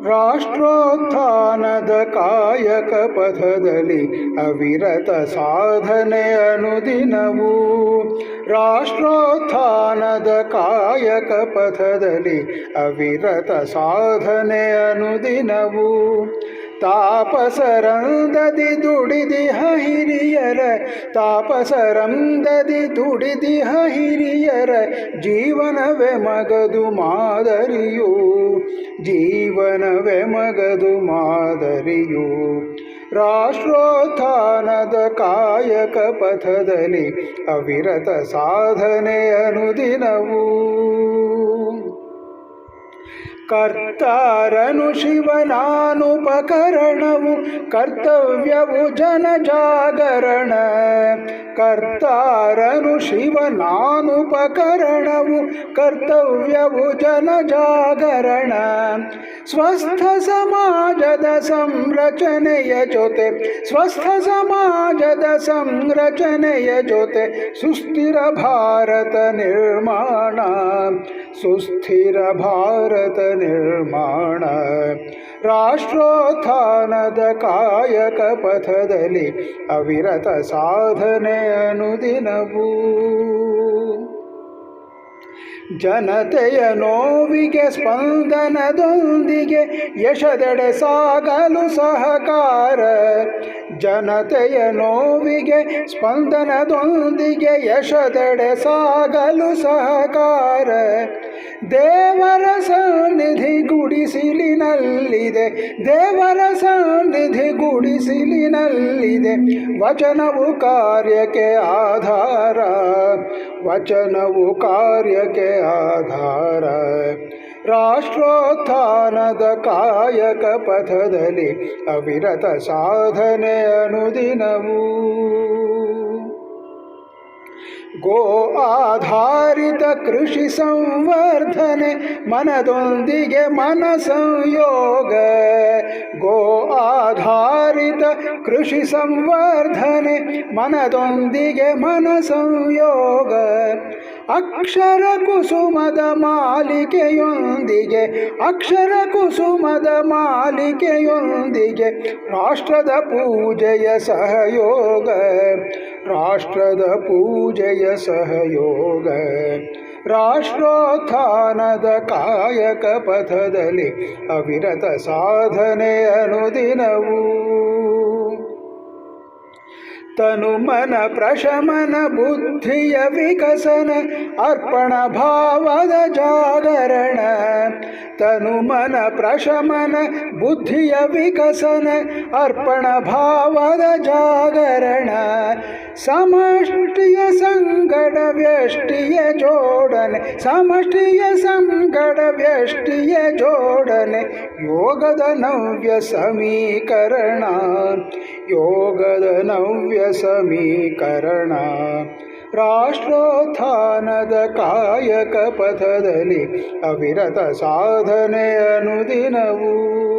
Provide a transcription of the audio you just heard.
ರಾಷ್ಟ್ರೋತ್ಥಾನದ ಕಾಯಕ ಪಥದಲ್ಲಿ ಅವಿರತ ಸಾಧನೆ ಅನುದಿನವೂ. ರಾಷ್ಟ್ರೋತ್ಥಾನದ ಕಾಯಕ ಪಥದಲ್ಲಿ ಅವಿರತ ಸಾಧನೆ ಅನುದಿನವೂ. ತಾಪಸರಂದದಿ ದುಡಿದಿಹ ಹಿರಿಯರ, ತಾಪಸರಂದದಿ ದುಡಿದಿಹ ಹಿರಿಯರ ಜೀವನವೇ ಮಗದು ಮಾದರಿಯು, ಜೀವನವೇ ಮಗದು ಮಾದರಿಯು. ರಾಷ್ಟ್ರೋತ್ಥಾನದ ಕಾಯಕ ಪಥದಲ್ಲಿ ಅವಿರತ ಸಾಧನೆ ಅನುದಿನವೂ. ಕರ್ತಾರನು ಶಿವನಾನುಪಕರಣವು, ಕರ್ತವ್ಯವು ಜನಜಾಗರಣ. ಕರ್ತಾರನು ಶಿವನಾನುಪಕರಣವು, ಕರ್ತವ್ಯವು ಜನಜಾಗರಣ. ಸ್ವಸ್ಥ ಸಮಾಜದ ಸಂರಚನೆಯ ಜೊತೆ, ಸ್ವಸ್ಥ ಸಮಾಜದ ಸಂರಚನೆಯ ಜೊತೆ ಸುಸ್ಥಿರ ಭಾರತ ನಿರ್ಮಾಣ, ಸುಸ್ಥಿರ ಭಾರತ ನಿರ್ಮಾಣ. ರಾಷ್ಟ್ರೋತ್ಥಾನದ ಕಾಯಕ ಪಥದಲ್ಲಿ ಅವಿರತ ಸಾಧನೆ ಅನುದಿನವೂ. ಜನತೆಯ ನೋವಿಗೆ ಸ್ಪಂದನದೊಂದಿಗೆ ಯಶದೆಡೆ ಸಾಗಲು ಸಹಕಾರ. ಜನತೆಯ ನೋವಿಗೆ ಸ್ಪಂದನದೊಂದಿಗೆ ಯಶದೆಡೆ ಸಾಗಲು ಸಹಕಾರ. ದೇವರ ಸನ್ನಿಧಿ ಗುಡಿಸಿಲಿನಲ್ಲಿದೆ, ದೇವರ ಸನ್ನಿಧಿ ಗುಡಿಸಿಲಿನಲ್ಲಿದೆ. ವಚನವು ಕಾರ್ಯಕ್ಕೆ ಆಧಾರ, ವಚನವು ಕಾರ್ಯಕ್ಕೆ ಆಧಾರ. ರಾಷ್ಟ್ರೋತ್ಥಾನದ ಕಾಯಕ ಪಥದಲ್ಲಿ ಅವಿರತ ಸಾಧನೆ ಅನುದಿನವೂ. ಗೋ ಆಧಾರಿತ ಕೃಷಿ ಸಂವರ್ಧನೆ ಮನದೊಂದಿಗೆ ಮನ ಸಂಯೋಗ. ಗೋ ಆಧಾರಿತ ಕೃಷಿ ಸಂವರ್ಧನೆ ಮನದೊಂದಿಗೆ ಮನ ಸಂಯೋಗ. ಅಕ್ಷರ ಕುಸುಮದ ಮಾಲಿಕೆಯೊಂದಿಗೆ, ಅಕ್ಷರ ಕುಸುಮದ ಮಾಲಿಕೆಯೊಂದಿಗೆ ರಾಷ್ಟ್ರದ ಪೂಜೆಯ ಸಹಯೋಗ, ರಾಷ್ಟ್ರದ ಪೂಜೆಯ ಸಹಯೋಗ. ರಾಷ್ಟ್ರೋತ್ಥಾನದ ಕಾಯಕ ಪಥದಲ್ಲಿ ಅವಿರತ ಸಾಧನೆ ಅನುದಿನವೂ. ತನುಮನ ಪ್ರಶಮನ ಬುದ್ಧಿಯ ವಿಕಸನ ಅರ್ಪಣ ಭಾವದ ಜಾಗರಣ. ತನುಮನ ಪ್ರಶಮನ ಬುದ್ಧಿಯ ವಿಕಸನ ಅರ್ಪಣ ಭಾವದ ಜಾಗರಣ. ಸಮಷ್ಟಿಯ ಸಂಗಡ ವ್ಯಷ್ಟಿಯ ಜೋಡಣೆ, ಸಮಷ್ಟಿಯ ಸಂಗಡ ವ್ಯಷ್ಟಿಯ ಜೋಡಣೆ. ಯೋಗದ ನವ್ಯ ಸಮೀಕರಣ, ಯೋಗದ ನವ್ಯ ಸಮೀಕರಣ. ರಾಷ್ಟ್ರೋತ್ಥಾನದ ಕಾಯಕ ಪಥದಲ್ಲಿ ಅವಿರತ ಸಾಧನೆ ಅನುದಿನವೂ.